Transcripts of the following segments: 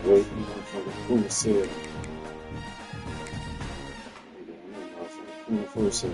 Wait, motherfucker, who said? Who said?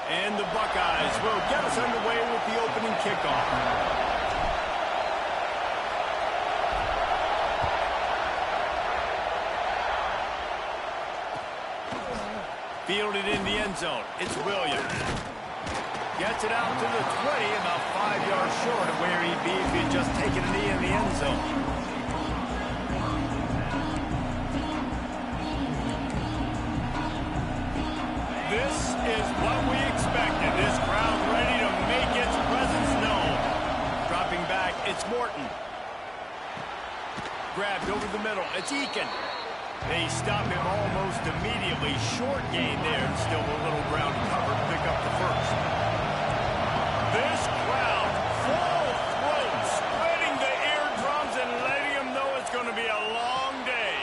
And the Buckeyes will get us underway with the opening kickoff. Fielded in the end zone. It's Williams. Gets it out to the 20, about 5 yards short of where he'd be if he had just taken a knee in the end zone. This is what we expected. This crowd ready to make its presence known. Dropping back, it's Morton. Grabbed over the middle. It's Eakin. They stop him almost immediately. Short gain there. Still a little ground covered. Pick up the first. This crowd, full throat, spreading the eardrums and letting them know it's going to be a long day.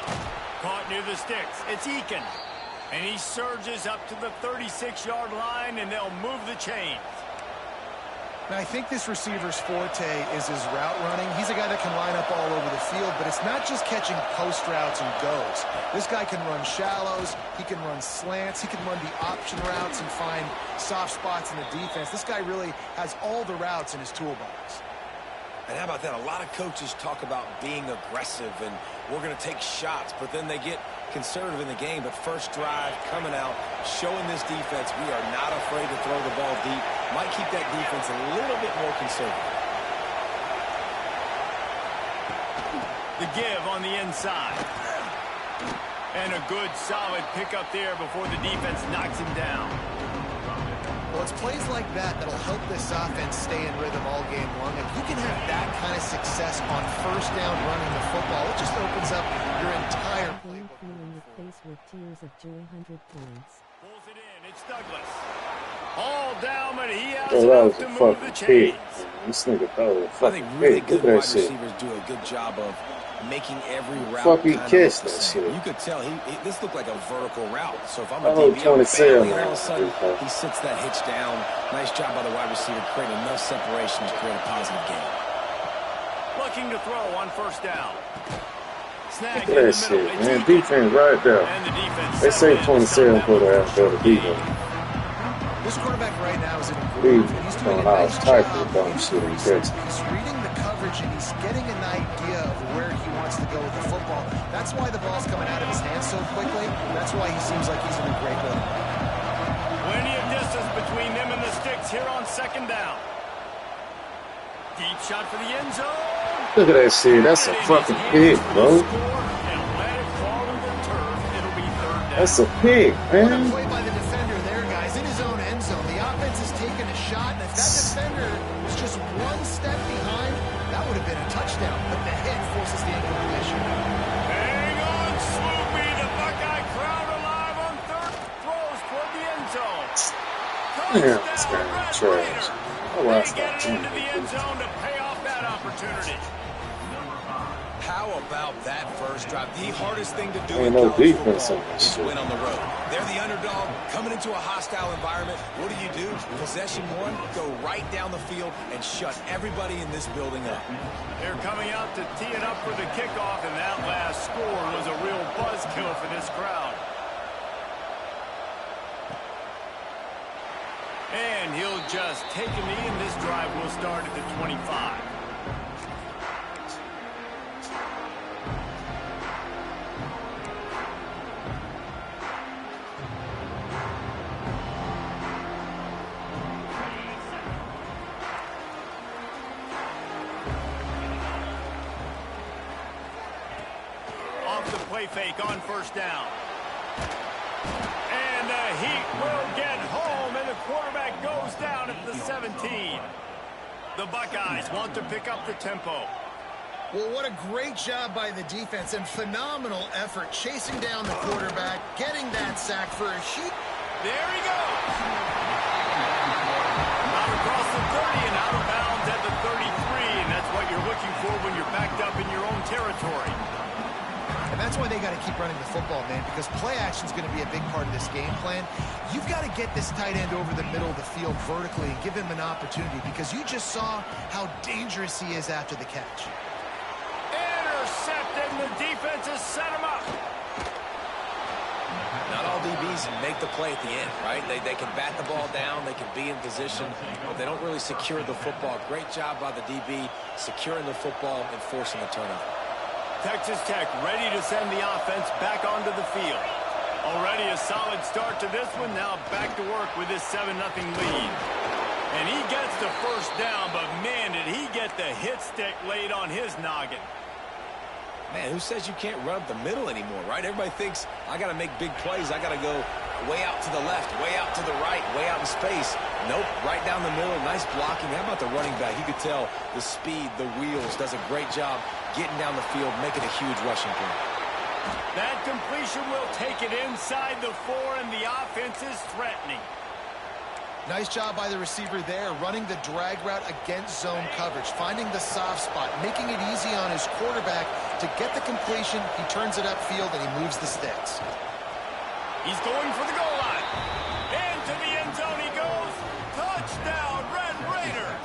Caught near the sticks. It's Eakin. And he surges up to the 36-yard line, and they'll move the chains. Now, I think this receiver's forte is his route running. He's a guy that can line up all over the field, but it's not just catching post routes and goes. This guy can run shallows, he can run slants, he can run the option routes and find soft spots in the defense. This guy really has all the routes in his toolbox. And how about that? A lot of coaches talk about being aggressive and we're going to take shots, but then they get conservative in the game. But first drive, coming out, showing this defense we are not afraid to throw the ball deep. Might keep that defense a little bit more conservative. The give on the inside. And a good, solid pickup there before the defense knocks him down. Well, it's plays like that that'll help this offense stay in rhythm all game long. If you can have that kind of success on first down running the football, it just opens up your entire playbook. Filling the face with tears of joy, 100 points. Pulls it in. It's Douglas. All down, but he has enough to move the chains. This nigga thought it was I think fucking really big. good Look at wide that shit. receivers do a good job of making every route Fuck, he kind of kissed look the that same. shit. You could tell this looked like a vertical route. So if I'm a Oh, DB, Tony I'm failing, Sale, all of a sudden man. he sits that hitch down. Nice job by the wide receiver, creating enough separation to create a positive gain. Looking to throw on first down. Snag Look at that shit, man. Defense right there. And the defense They say Tony Sale put out there to beat him. This quarterback right now is in a Dude, groove, and he's doing a I nice was job. typing about shit in He's Texas. reading the coverage, and he's getting an idea of where he wants to go with the football. That's why the ball's coming out of his hands so quickly. That's why he seems like he's in a great rhythm. Plenty of distance between them and the sticks here on second down. Deep shot for the end zone. Look at that shit. That's a fucking pig, bro. That's a pig, What a man. play by the defender there, guys, in his own end zone. The offense has taken a shot, and if that defender was just one step behind, that would have been a touchdown. But the hit forces the incompletion. Hang on, Swoopy. The Buckeye crowd alive on third. Throws toward the end zone. Damn, this guy is trash. Oh, They I get stopped it into the end zone to pay off that opportunity. How about that first drive? The hardest thing to do Ain't in no college defense football on this is shit. win on the road. They're the underdog coming into a hostile environment. What do? Possession one, go right down the field and shut everybody in this building up. They're coming out to tee it up for the kickoff, and that last score was a real buzzkill for this crowd. And he'll just take a knee, and this drive will start at the 25. Off the play fake on first down. And the Heat will get home, and the quarterback goes down at the 17. The Buckeyes want to pick up the tempo. Well, what a great job by the defense and phenomenal effort chasing down the quarterback, getting that sack for a Heat. There he goes. Out across the 30 and out of bounds at the 33, and that's what you're looking for when you're backed up in your own territory. And that's why they got to keep running the football, man, because play action is going to be a big part of this game plan. You've got to get this tight end over the middle of the field vertically and give him an opportunity, because you just saw how dangerous he is after the catch. Intercepted, and the defense has set him up. Not all DBs make the play at the end, right? They can bat the ball down, they can be in position, but they don't really secure the football. Great job by the DB securing the football and forcing the turnover. Texas Tech ready to send the offense back onto the field. Already a solid start to this one. Now back to work with this 7-0 lead. And he gets the first down, but man, did he get the hit stick laid on his noggin. Man, who says you can't run up the middle anymore, right? Everybody thinks, I got to make big plays. I got to go way out to the left, way out to the right, way out in space. Nope, right down the middle. Nice blocking. How about the running back? You could tell the speed, the wheels, does a great job getting down the field, making a huge rushing play. That completion will take it inside the 4, and the offense is threatening. Nice job by the receiver there, running the drag route against zone coverage, finding the soft spot, making it easy on his quarterback to get the completion. He turns it upfield, and he moves the sticks. He's going for the goal line. And to the end zone he goes. Touchdown, Red Raiders.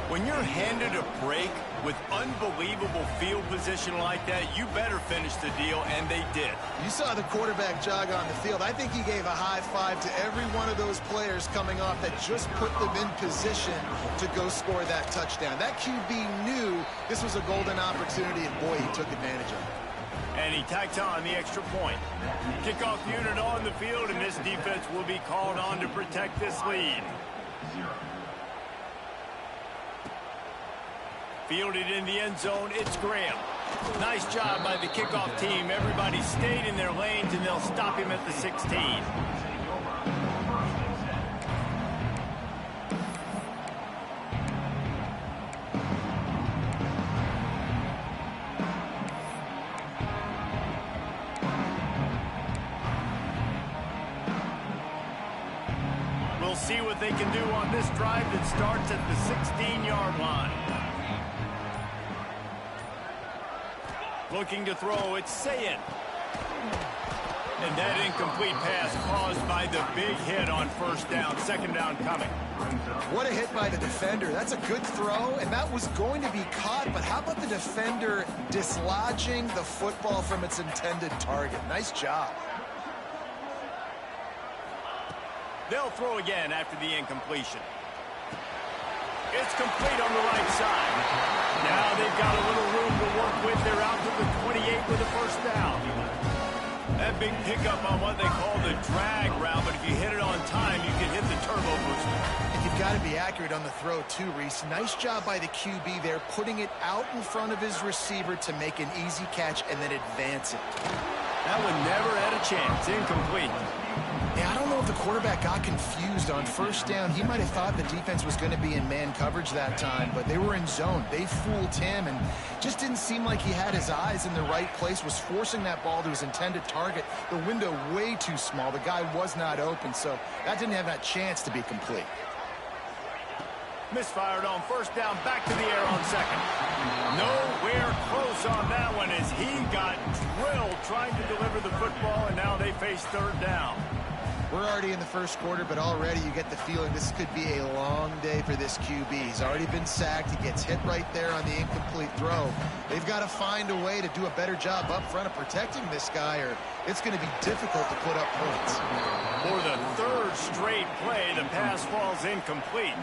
When you're handed a break with unbelievable field position like that, you better finish the deal, and they did. You saw the quarterback jog on the field. I think he gave a high five to every one of those players coming off that just put them in position to go score that touchdown. That QB knew this was a golden opportunity, and boy, he took advantage of it. And he tacks on the extra point. Kickoff unit on the field, and this defense will be called on to protect this lead. Fielded in the end zone, it's Graham. Nice job by the kickoff team. Everybody stayed in their lanes, and they'll stop him at the 16. We'll see what they can do on this drive that starts at the 16-yard line. Looking to throw, it's Sayin. And that incomplete pass caused by the big hit on first down. Second down coming. What a hit by the defender. That's a good throw, and that was going to be caught, but how about the defender dislodging the football from its intended target? Nice job. They'll throw again after the incompletion. It's complete on the right side. Now they've got a little room to work with. They're out to the 28 with a first down. That big pickup on what they call the drag route, but if you hit it on time, you can hit the turbo booster. And you've got to be accurate on the throw too, Reese. Nice job by the QB there, putting it out in front of his receiver to make an easy catch and then advance it. That one never had a chance. Incomplete. Yeah, I don't know if the quarterback got confused on first down. He might have thought the defense was going to be in man coverage that time, but they were in zone. They fooled him and just didn't seem like he had his eyes in the right place, was forcing that ball to his intended target. The window way too small. The guy was not open, so that didn't have that chance to be complete. Misfired on first down, back to the air on second. Nowhere close on that one as he got drilled trying to deliver the football, and now they face third down. We're already in the first quarter, but already you get the feeling this could be a long day for this QB. He's already been sacked. He gets hit right there on the incomplete throw. They've got to find a way to do a better job up front of protecting this guy, or it's going to be difficult to put up points. For the third straight great play. The pass falls incomplete.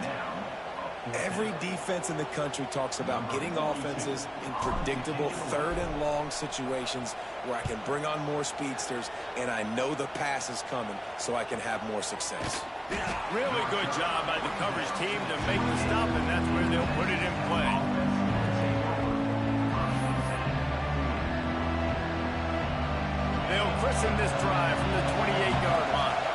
Every defense in the country talks about getting offenses in predictable third and long situations where I can bring on more speedsters and I know the pass is coming so I can have more success. Really good job by the coverage team to make the stop, and that's where they'll put it in play. They'll christen this drive from the 28-yard line.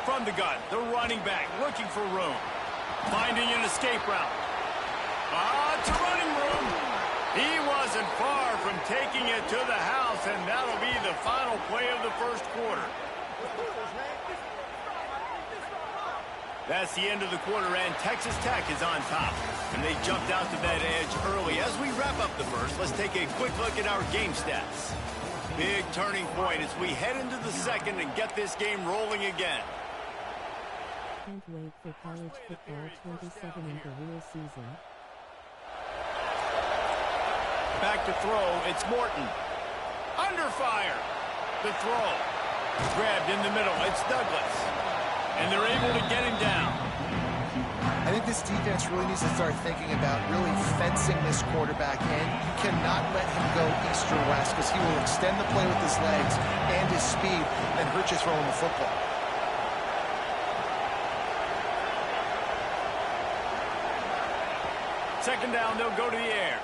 From the gun, the running back looking for room. Finding an escape route. It's a running room. He wasn't far from taking it to the house, and that'll be the final play of the first quarter. That's the end of the quarter, and Texas Tech is on top. And they jumped out to that edge early. As we wrap up the first, let's take a quick look at our game stats. Big turning point as we head into the second and get this game rolling again. Can't wait for college football 27 in the real season. Back to throw, it's Morton. Under fire. The throw. Grabbed in the middle, it's Douglas. And they're able to get him down. I think this defense really needs to start thinking about really fencing this quarterback in. You cannot let him go east or west because he will extend the play with his legs and his speed and hurt you throwing the football. Second down, they'll go to the air.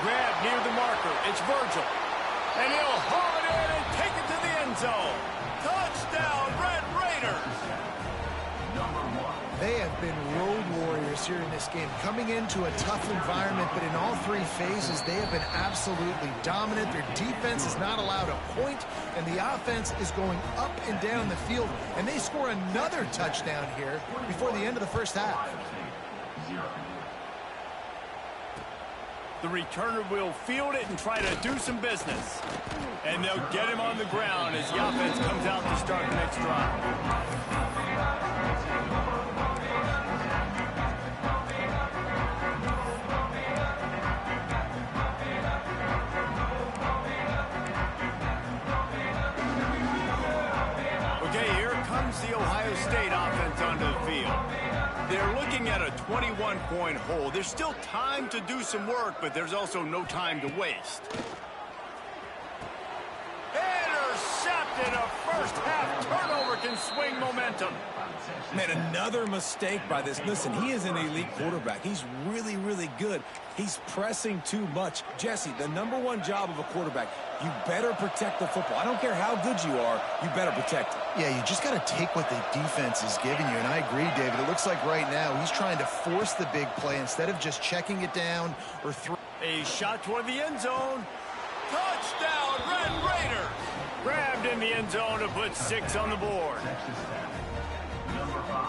Grab near the marker. It's Virgil. And he'll haul it in and take it to the end zone. Touchdown, Red Raiders. They have been road warriors here in this game, coming into a tough environment, but in all three phases, they have been absolutely dominant. Their defense is not allowed a point, and the offense is going up and down the field, and they score another touchdown here before the end of the first half. The returner will field it and try to do some business. And they'll get him on the ground as the offense comes out to start the next drive. Okay, here comes the Ohio State offense onto the field. They're looking at a 21-point hole. There's still time to do some work, but there's also no time to waste. Intercepted. A first-half turnover can swing momentum. Man, another mistake by this. Listen, he is an elite quarterback. He's really, really good. He's pressing too much. Jesse, the #1 job of a quarterback, you better protect the football. I don't care how good you are, you better protect it. Yeah, you just got to take what the defense is giving you, and I agree, David. It looks like right now he's trying to force the big play instead of just checking it down or throw. A shot toward the end zone. Touchdown, Red Raiders. Grabbed in the end zone to put 6 on the board.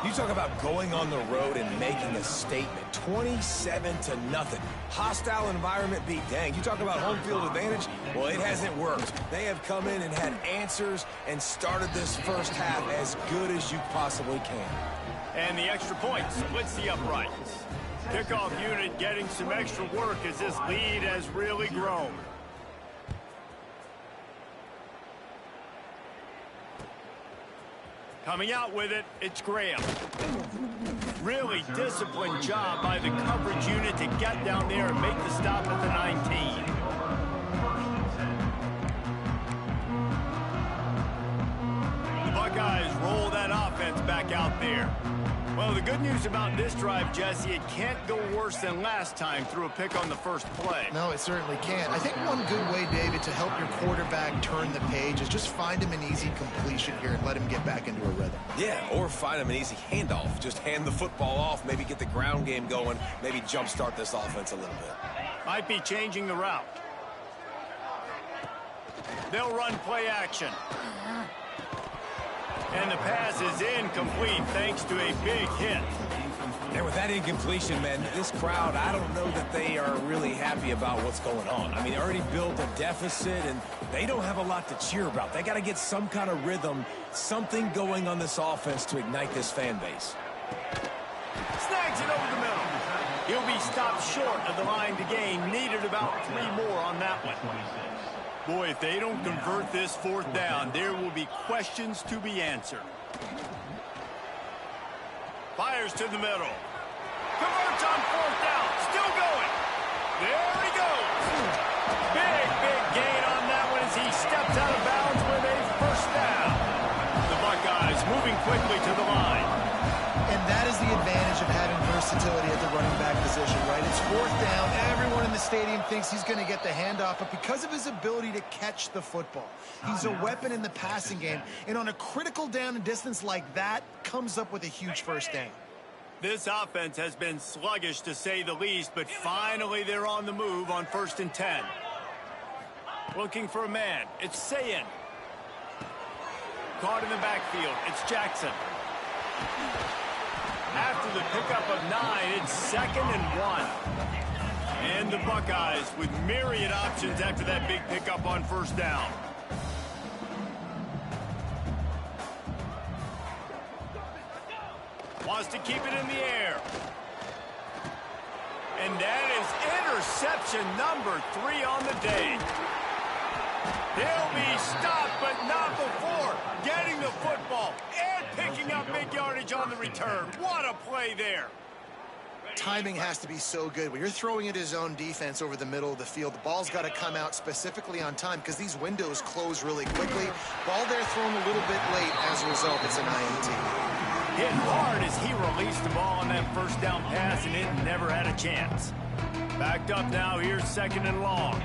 You talk about going on the road and making a statement. 27-0. Hostile environment be dang. You talk about home field advantage. Well, it hasn't worked. They have come in and had answers and started this first half as good as you possibly can. And the extra point splits the uprights. Kickoff unit getting some extra work as this lead has really grown. Coming out with it, it's Graham. Really disciplined job by the coverage unit to get down there and make the stop at the 19. The Buckeyes roll that offense back out there. Well, the good news about this drive, Jesse, it can't go worse than last time through a pick on the first play. No, it certainly can't. I think one good way, David, to help your quarterback turn the page is just find him an easy completion here and let him get back into a rhythm. Yeah, or find him an easy handoff. Just hand the football off, maybe get the ground game going, maybe jumpstart this offense a little bit. Might be changing the route. They'll run play action. And the pass is incomplete thanks to a big hit. And with that incompletion, man, this crowd, I don't know that they are really happy about what's going on. I mean, they already built a deficit, and they don't have a lot to cheer about. They got to get some kind of rhythm, something going on this offense to ignite this fan base. Snags it over the middle. He'll be stopped short of the line to gain. Needed about 3 more on that one. Boy, if they don't convert this 4th down, there will be questions to be answered. Fires to the middle. Converts on 4th down. Still going. There he goes. Big gain on that one as he steps out of bounds with a 1st down. The Buckeyes moving quickly to the line. And that is the advantage of having versatility at the running back position, right? It's 4th down. Everyone in the stadium thinks he's going to get the handoff, but because of his ability to catch the football, he's a weapon in the passing game. And on a critical down and distance like that, comes up with a huge 1st down. This offense has been sluggish to say the least, but finally they're on the move on 1st and 10. Looking for a man. It's Sayin. Caught in the backfield. It's Jackson. After the pickup of 9, it's 2nd and 1. And the Buckeyes with myriad options after that big pickup on 1st down. Wants to keep it in the air. And that is interception number 3 on the day. He'll be stopped, but not before getting the football and picking up big yardage on the return. What a play there. Timing has to be so good. When you're throwing at his own defense over the middle of the field, the ball's got to come out specifically on time because these windows close really quickly. Ball there thrown a little bit late. As a result, it's an INT. Hit hard as he released the ball on that 1st down pass, and it never had a chance. Backed up now. Here's 2nd and long.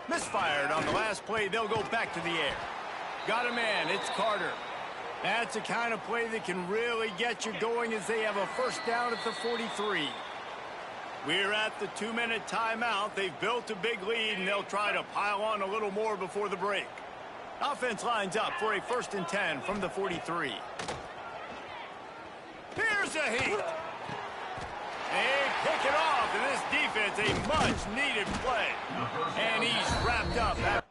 Misfired on the last play. They'll go back to the air. Got a man. It's Carter. That's the kind of play that can really get you going as they have a 1st down at the 43. We're at the 2-minute timeout. They've built a big lead, and they'll try to pile on a little more before the break. Offense lines up for a 1st and 10 from the 43. Here's a heat. They pick it off, and this defense, a much-needed play. And he's wrapped up.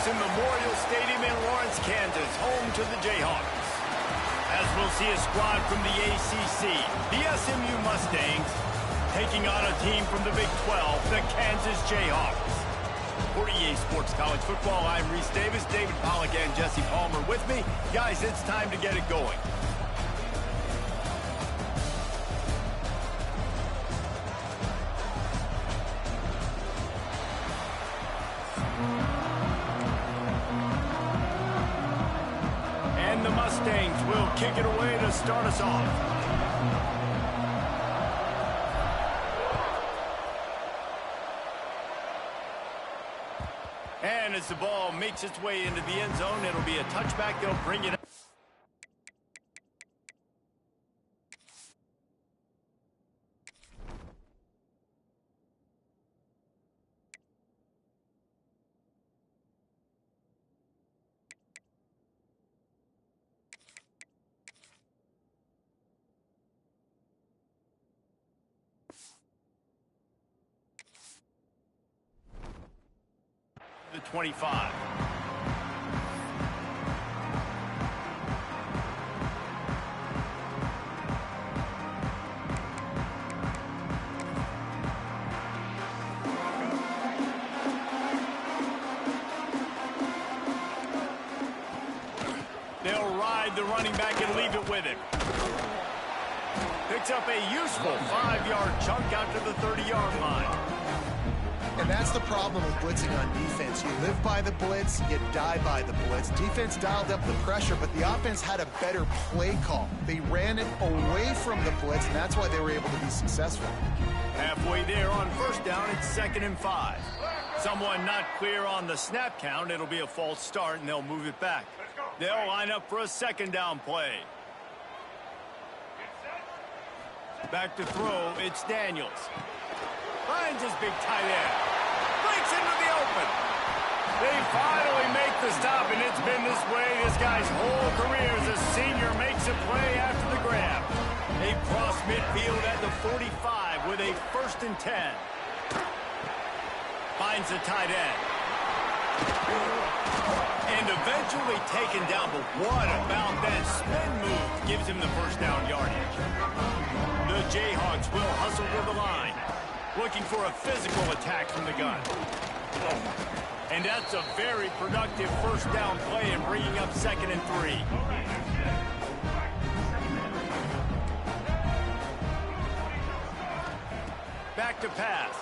Anderson Memorial Stadium in Lawrence, Kansas, home to the Jayhawks. As we'll see a squad from the ACC, the SMU Mustangs, taking on a team from the Big 12, the Kansas Jayhawks. For EA Sports College Football, I'm Reese Davis, David Pollack, and Jesse Palmer with me. Guys, it's time to get it going. And the Mustangs will kick it away to start us off. And as the ball makes its way into the end zone, it'll be a touchback. They'll bring it up. The 25. They'll ride the running back and leave it with him. Picks up a useful 5-yard chunk out to the 30-yard line. And that's the problem with blitzing on defense. You live by the blitz, you die by the blitz. Defense dialed up the pressure, but the offense had a better play call. They ran it away from the blitz, and that's why they were able to be successful. Halfway there on first down, it's 2nd and 5. Someone not clear on the snap count. It'll be a false start, and they'll move it back. They'll line up for a 2nd down play. Back to throw, it's Daniels. Finds his big tight end. Breaks into the open. They finally make the stop, and it's been this way this guy's whole career as a senior makes a play after the grab. They cross midfield at the 45 with a 1st and 10. Finds the tight end. And eventually taken down, but what about that spin move? Gives him the 1st down yardage. The Jayhawks will hustle to the line, looking for a physical attack from the gun. And that's a very productive 1st down play and bringing up 2nd and 3. Back to pass.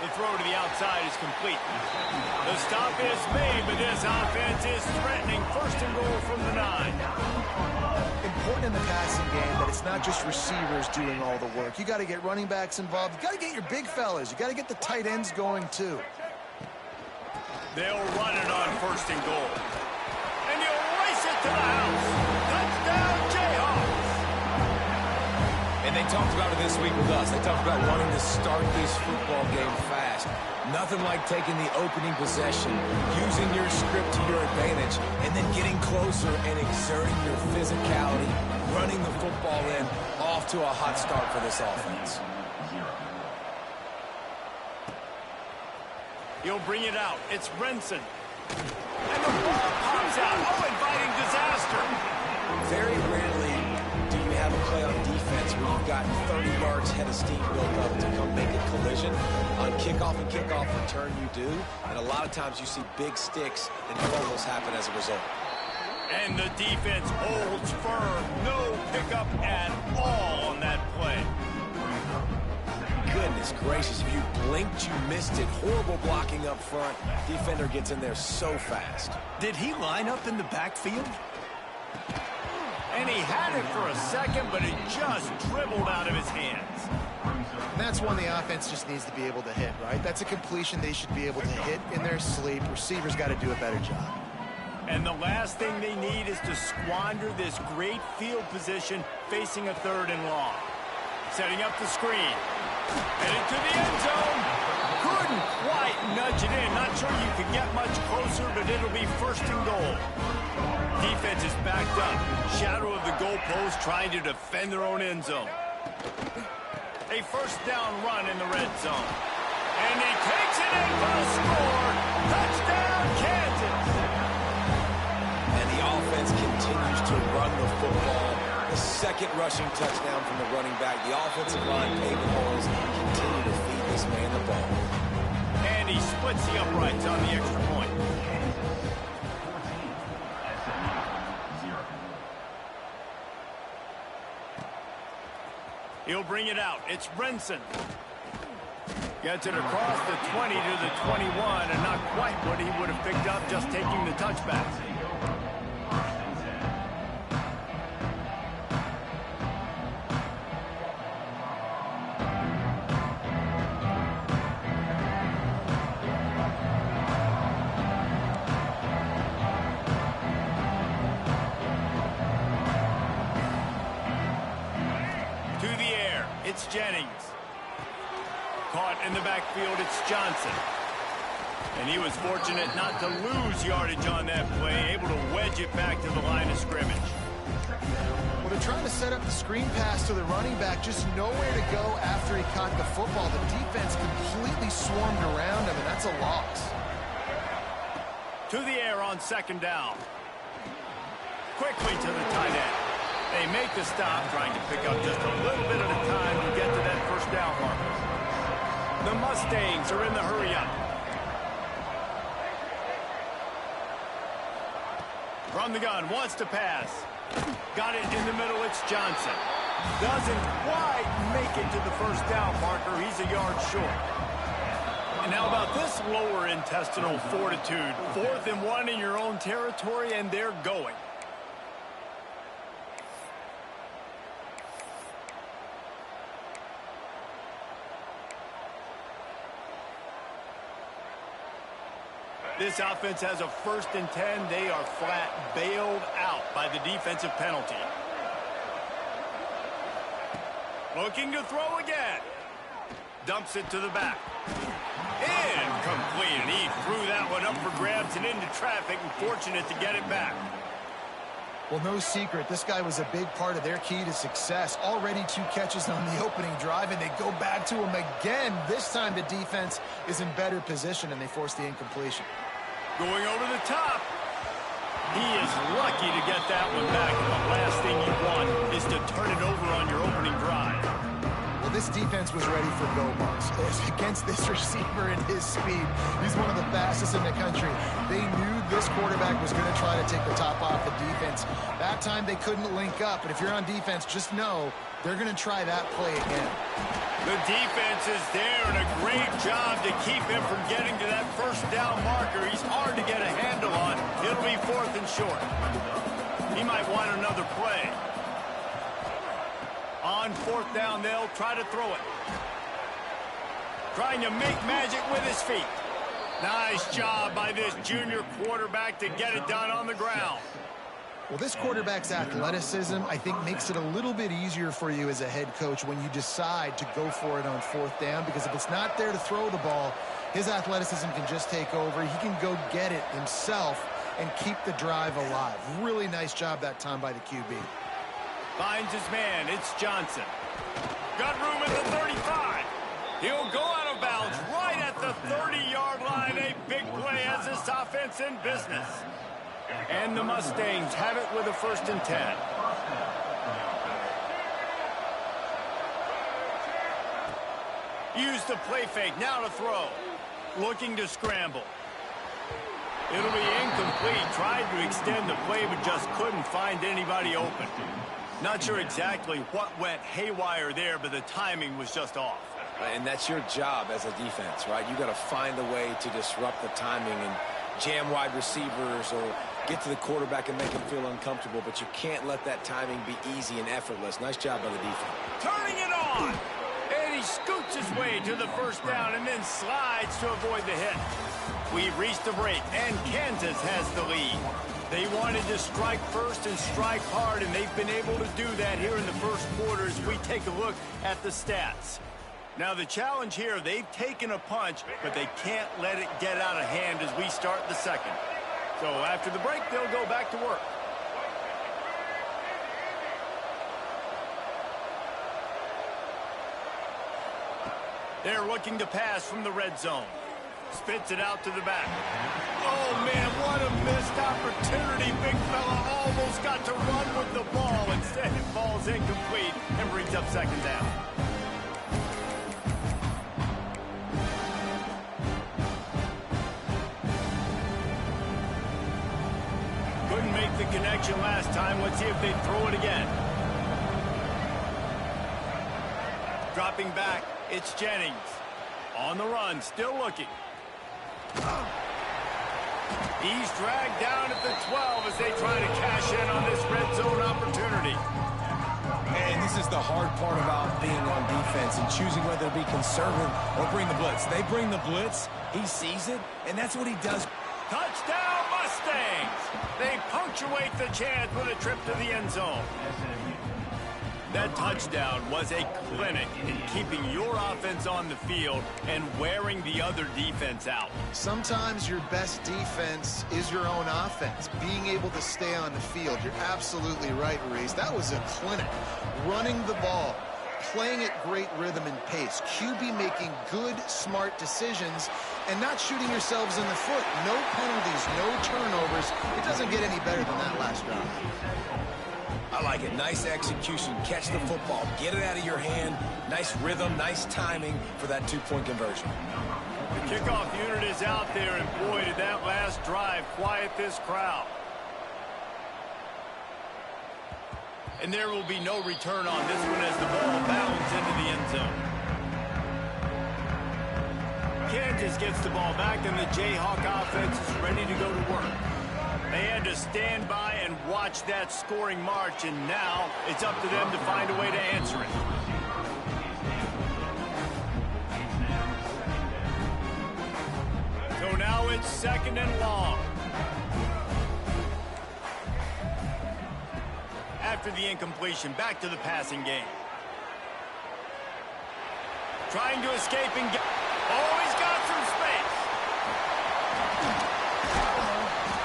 The throw to the outside is complete. The stop is made, but this offense is threatening 1st and goal from the 9. Important in the passing game that it's not just receivers doing all the work. You got to get running backs involved. You got to get your big fellas. You got to get the tight ends going too. They'll run it on 1st and goal. And you'll race it to the house. Touchdown, Jayhawks. And they talked about it this week with us. They talked about wanting to start this football game fast. Nothing like taking the opening possession, using your script to your advantage, and then getting closer and exerting your physicality, running the football in, off to a hot start for this offense. He'll bring it out. It's Brenson. And the ball pops out. Oh, inviting disaster. Very rarely do you have a play on defense where you've got 30 yards head of steam built up to come make a collision. On kickoff and kickoff return you do, and a lot of times you see big sticks and fumbles happen as a result. And the defense holds firm. No pickup at all on that play. Goodness gracious, if you blinked, you missed it. Horrible blocking up front. Defender gets in there so fast. Did he line up in the backfield? And he had it for a second, but it just dribbled out of his hands. And that's one the offense just needs to be able to hit, right? That's a completion they should be able to hit in their sleep. Receivers got to do a better job. And the last thing they need is to squander this great field position facing a 3rd and long. Setting up the screen. Headed to the end zone. Couldn't quite nudge it in. Not sure you could get much closer, but it'll be 1st and goal. Defense is backed up. Shadow of the goalpost trying to defend their own end zone. A 1st down run in the red zone. And he takes it in for the score. Touchdown, Kansas. And the offense continues to run the football. The second rushing touchdown from the running back. The offensive line paving holes. Continue to feed this man the ball. And he splits the uprights on the extra point. He'll bring it out. It's Brinson. Gets it across the 20 to the 21, and not quite what he would have picked up just taking the touchback. It's Jennings. Caught in the backfield, it's Johnson. And he was fortunate not to lose yardage on that play, able to wedge it back to the line of scrimmage. Well, they're trying to set up the screen pass to the running back, just nowhere to go after he caught the football. The defense completely swarmed around him, and that's a loss. To the air on second down. Quickly to the tight end. They make the stop, trying to pick up just a little bit at a time to get to that first down marker. The Mustangs are in the hurry-up. From the gun, wants to pass. Got it in the middle, it's Johnson. Doesn't quite make it to the first down marker. He's a yard short. And now about this lower intestinal fortitude. 4th and 1 in your own territory, and they're going. This offense has a 1st and 10. They are flat bailed out by the defensive penalty. Looking to throw again. Dumps it to the back. Incomplete. And he threw that one up for grabs and into traffic, and fortunate to get it back. Well, no secret, this guy was a big part of their key to success. Already 2 catches on the opening drive, and they go back to him again. This time the defense is in better position, and they force the incompletion. Going over the top. He is lucky to get that one back, and the last thing you want is to turn it over on your opening drive. Well, this defense was ready for go balls. Against this receiver and his speed, he's one of the fastest in the country. They knew this quarterback was going to try to take the top off the defense. That time they couldn't link up, but if you're on defense, just know they're going to try that play again. The defense is there, and a great job to keep him from getting to that first down marker. He's hard to get a handle on. It'll be 4th and short. He might want another play. On 4th down, they'll try to throw it. Trying to make magic with his feet. Nice job by this junior quarterback to get it done on the ground. Well, this quarterback's athleticism, I think, makes it a little bit easier for you as a head coach when you decide to go for it on 4th down, because if it's not there to throw the ball, his athleticism can just take over. He can go get it himself and keep the drive alive. Really nice job that time by the QB. Finds his man. It's Johnson. Got room at the 35. He'll go out of bounds right at the 30-yard line. A big play as this offense in business. And the Mustangs have it with a 1st and 10. Use the play fake. Now to throw. Looking to scramble. It'll be incomplete. Tried to extend the play, but just couldn't find anybody open. Not sure exactly what went haywire there, but the timing was just off. And that's your job as a defense, right? You got to find a way to disrupt the timing and jam wide receivers or get to the quarterback and make him feel uncomfortable, but you can't let that timing be easy and effortless. Nice job by the defense. Turning it on! And he scoots his way to the first down and then slides to avoid the hit. We've reached the break, and Kansas has the lead. They wanted to strike first and strike hard, and they've been able to do that here in the first quarter as we take a look at the stats. Now, the challenge here, they've taken a punch, but they can't let it get out of hand as we start the second. So after the break, they'll go back to work. They're looking to pass from the red zone. Spits it out to the back. Oh, man, what a missed opportunity. Big fella almost got to run with the ball. Instead, it falls incomplete and brings up second down. Couldn't make the connection last time. Let's see if they throw it again. Dropping back, it's Jennings. On the run, still looking. He's dragged down at the 12 as they try to cash in on this red zone opportunity. And this is the hard part about being on defense and choosing whether to be conservative or bring the blitz. They bring the blitz, he sees it, and that's what he does. Touchdown, Mustangs! They punctuate the chance with a trip to the end zone. That touchdown was a clinic in keeping your offense on the field and wearing the other defense out. Sometimes your best defense is your own offense, being able to stay on the field. You're absolutely right, Reese. That was a clinic. Running the ball, playing at great rhythm and pace. QB making good, smart decisions and not shooting yourselves in the foot. No penalties, no turnovers. It doesn't get any better than that last drive. I like it. Nice execution. Catch the football. Get it out of your hand. Nice rhythm, nice timing for that two-point conversion. The kickoff unit is out there, and boy, did that last drive quiet this crowd. And there will be no return on this one as the ball bounds into the end zone. Kansas gets the ball back, and the Jayhawk offense is ready to go to work. They had to stand by and watch that scoring march, and now it's up to them to find a way to answer it. So now it's second and long. After the incompletion, back to the passing game. Trying to escape and get... Oh, he's got some space.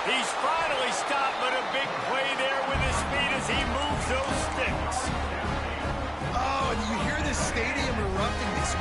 He's finally stopped, but a big play there with his feet as he moves those sticks. Oh, and you hear this stadium erupting. This